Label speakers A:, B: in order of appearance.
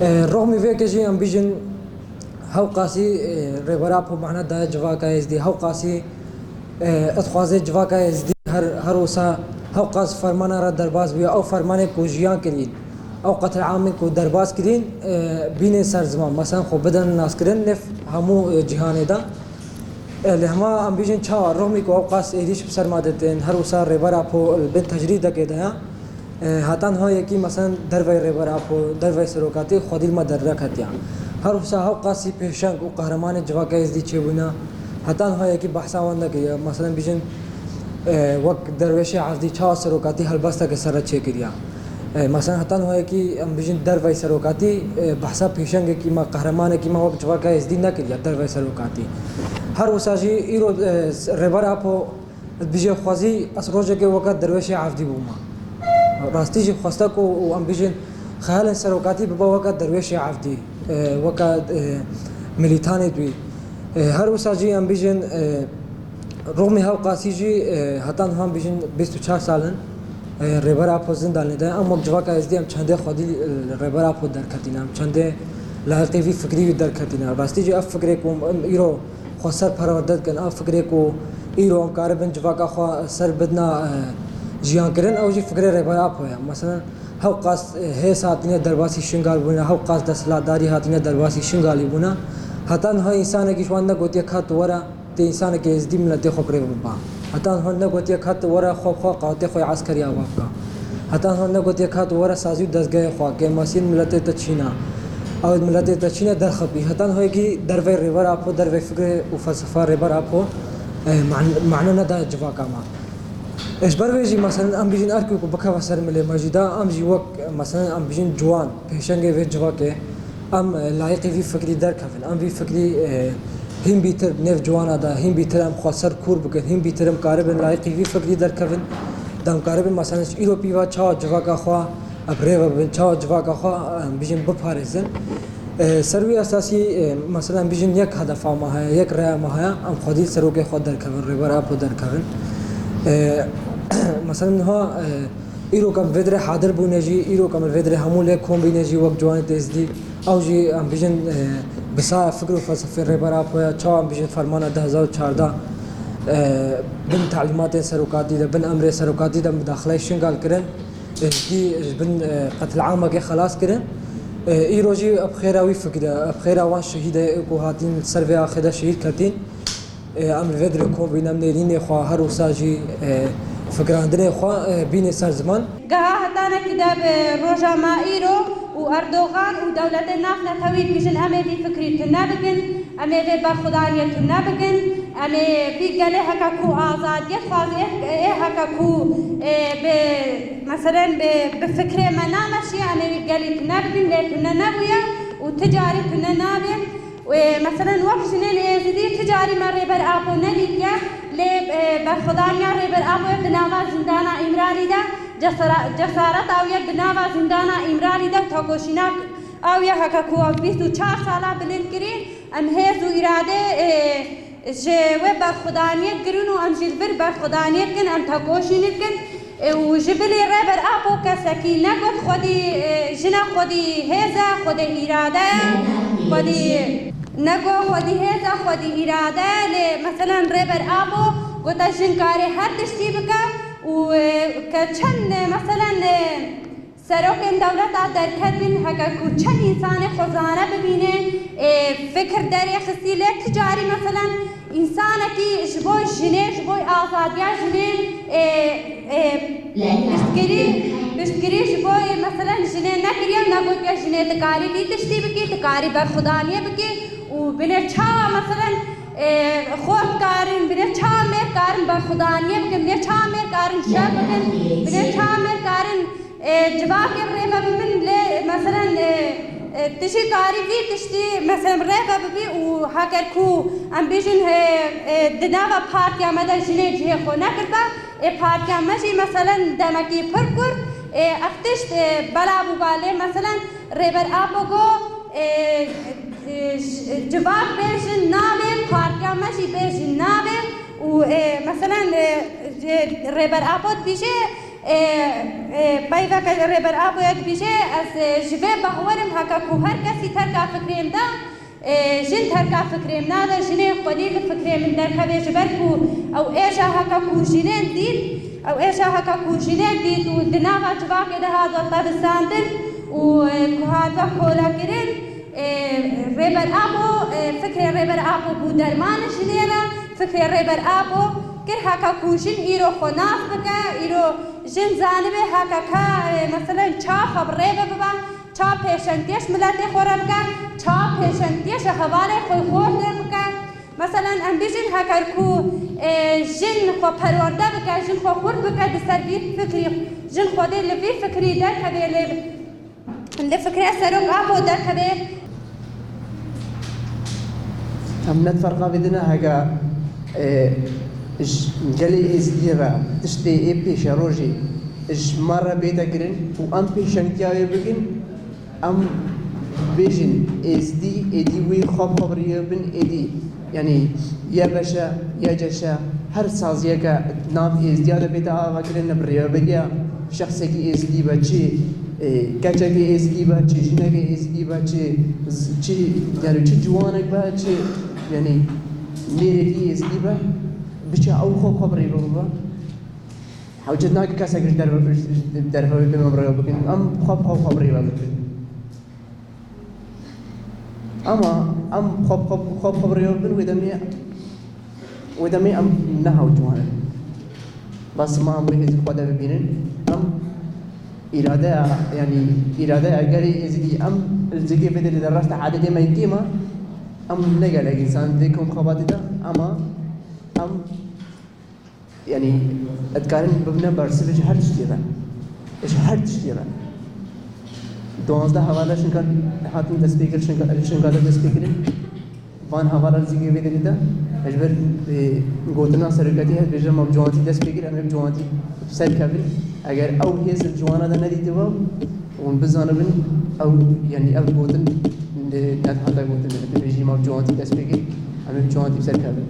A: رغم ذلك جي ام بيجن هاو قاسي ريبرابو معنا دا جواكا ازدي هاو قاسي اتخوازي جواكا ازدي هر وسا هاو قاس فرمانا را درباز بیا او فرمانه کو جیان کرین او قتل عام کو درباز کرین بین سر زمان مثلا خو بدن ناس کرن نف همو جهان دا لهما ام بيجن چا رغم کو اوقاس ایدیش بسر مادتن هر وسا ريبرابو البن تجريد كده هاتان ها یکی مثلا دروی ريبرابو دروی سروکاتی خودیل ما درکتیا هر وسا اوقاسی پیشنگ و قهرمان جواکا ازدی چه بنا هاتان ها یکی بحثاوند که مثلا بيجن وقت درویش عزدی چا سروکاتی هلبستا که سر چه کردیا مثلا هاتان ها یکی ام بيجن دروی سروکاتی بحثا پیشنگ کی ما قهرمان کی ما وقت جواکا ازدی نکردیا دروی سروکاتی هر وساجي إيرو ربارا أبو بيجي خوازي أسروجة كي وقت درويشة عفدي بوما راستيجي خواستكو وأم بيجين خيال سروقاتي ببا وقت درويشة عفدي وقت ميليتاني دوي هر وساجي أم بيجين رغمي هاو قاسيجي هتان هم بيجين 24 سالن ربارا أبو زندان لده أما بجواكا إزدي أم چنده خودي ربارا أبو دركتينا أم چنده لهالتي في فكري دركتينا راستيجي أف فكريكم إيرو خو سر پروردت کن اف فکر کو ایرو ام کاربن جواکا خو سر بدنا جیان کرن او جی فکر ربا اپ ہویا مثلا هاو قاس ہے ساتنے درباسی شنگال بنا هاو قاس دسلاداری ہاتنے درباسی شنگالی بنا ہتان ہو انسان کی شوان نہ گوتی کھت ورا تے انسان کے ازدی ملت خبر با ہتان ہو نہ گوتی کھت ورا خو خو قاتے خو عسکری اوقا ہتان ہو نہ گوتی کھت ورا سازی دس گئے خو کے مسین ملت تچینا او ملت تچینا در خبی هتان هو کی دروی ریور اپو دروی فکر و فلسفه ریور اپو معنی ندا جواکا ما اش برویجی مثلا ام بیجن ارکو کو بکا وسر مله ماجدا ام جی وک مثلا ام بیجن جوان پیشنگ و جواکه ام لایق وی فکری در کفن ام وی فکری هم بیتر نف جوانا دا هم بیتر ام خسر کور بکن هم بیتر ام کاربن لایق وی فکری در کفن دم کاربن مثلا ایروپی وا چا جواکا خوا ابريفا بنشاو جواكا خا بيجن بباريزن سروي اساسي مثلا بيجن يك هدف ما هي يك رأي ما هي ام خدي سروكي خد در كفن ريبر ابو در كفن مثلا هو ايرو كم فيدر حاضر بونجي ايرو كم الفيدر همول يكون بينجي وقت جوان تزدي او جي ام بيجن بصا فكر فلسفه ريبر ابو يا چا ام بيجن فرمان 2014 بن تعليمات سروكاتي ده بن امر سروكاتي ده مداخله شنغال كرن دي بن قتل عامه كي خلاص كده ايروجي ابخيراوي فكده ابخيراوان شهيده كو هاتين سيرفي اخذ شهيد كاتين ام فيدر كو بينام نيرين خو هر وساجي فكراندني خو بين سر زمان
B: قاعدنا كده بروجا ما ايرو واردوغان ودوله النافله تويل بيجن امي فكري تنابكن امي بخدانيه تنابكن امي في قال هكاكو ازاد يخاز ايه هكاكو مثلا بفكره منامشي امي قال تنابكن لكن نبويا وتجاري كنا نابن ومثلا وقت سنين يزيدي تجاري ما ريبر ابو نليكا لي بخدانيه ريبر ابو بناوا زندانا امرالي ده جسارت آویا بناوا زندانا امرانی ده تاکوشینا آویا هکاکو 24 ساله بلند کری ام هیزو اراده جوه بخدانیت گرون و ام جلبر بخدانیت کن ام تاکوشینت کن و جبلی ربر آبو کسکی نگود خودی جنا خودی هیزا خودی اراده خودی نگو خودی هیزا خودی اراده مثلا ربر آبو گوتا جنکاری هر تشتی بکا وكشن مثلا سروك دولة دركت بين هكا كشن إنسان خزانة ببينه فكر داري خسيلة تجاري مثلا إنسان كي جبوي جنيه جبوي آزادية جنيه بشكري جبوي مثلا جنيه نكريم نقول كجنيه تكاري دي تشتي بكي تكاري برخدانية بكي وبنه شا مثلا خوف کارن بنه چامر کارن با خدانیه بکن بنه چامر کارن شب بکن بنه چامر کارن جواب ريفا بمن مثلا تشي كاري في تشتي مثلا ريفا ببي وهاكر كو ام بيجن دناوا بارتيا مدى جنيه جيه خو نكربا بارتيا ماشي مثلا دمكي فركر اختش بلا بوغالي مثلا ريبر ابوغو جواب بيجن نابل بارتيا ماشي بيجن نابل ومثلا ريبر ابوت بيجي بايفا كريبر أبو يك بيجي از جبه بهورم هكا كوهر كسي تركا فكريم دا جن تركا فكريم نادا جنه خديك فكريم من دركا جبركو أو إيشا هكا كو جنين ديد أو إيشا هكا كو جنين ديد ودناغا جباك ده هذا الطب الساندن وهذا كولا كرين ريبر أبو فكر ريبر أبو بودرمان جنيرا فكر ريبر أبو كر هكا كوشين إيرو خناف بكا إيرو جن زانبه هكا كا مثلا چا خبره ببا چا پیشنتیش ملت خوره بکا چا پیشنتیش خباره خوی خورده بکا مثلا ام بیجن هکا کو جن خو پرورده بکا جن خو خورد بکا دسر بی فکری جن خوده لبی فکری در کبه لفکری سروک آبو در کبه
C: هم نتفرقا بدنا هكا جلي إزديبا تشتي إبي شروجي مرة بيتا كرين وأم بيشن كياوي بكين أم بيجن إزدي إدي وي خبريه بن إدي يعني يا باشا يا جشا هر سازية كا ناف إزديادة بيتا آغا كرين نبريه بكيا شخصي كي إزديبا چي كاچا كي إزديبا چي جنا كي إزديبا چي يعني چي جوانك با چي يعني ميري كي إزديبا بچه او خبری بگو حوجت ناک کسی که در فوی بیم برای بکن ام خبری بگو اما ام خبری بگو ودمی ام نهاو جوانه بس ما هم بهذه خدا ببینن ام إرادة أجري إزدي ام الزكي بدل درست عدد ما يتيما ام نقل إنسان ديكم خباتي ده أما ام يعني أتكلم ببنا برسلج هر تشتيرا إيش هر تشتيرا 12 حواله شنكان حاتم دسبيكر شنكان دسبيكر وان حواله زيجي بيدري ده أجبر قوتنا سرقتي هذا بيجي مبجوانتي دسبيكر أنا مبجوانتي سر كابل أجر أو هيز الجوانا ده ندي تبا ونبزانا بن أو يعني أو قوتن نت حتى قوتن بيجي مبجوانتي دسبيكر أنا مبجوانتي سر كابل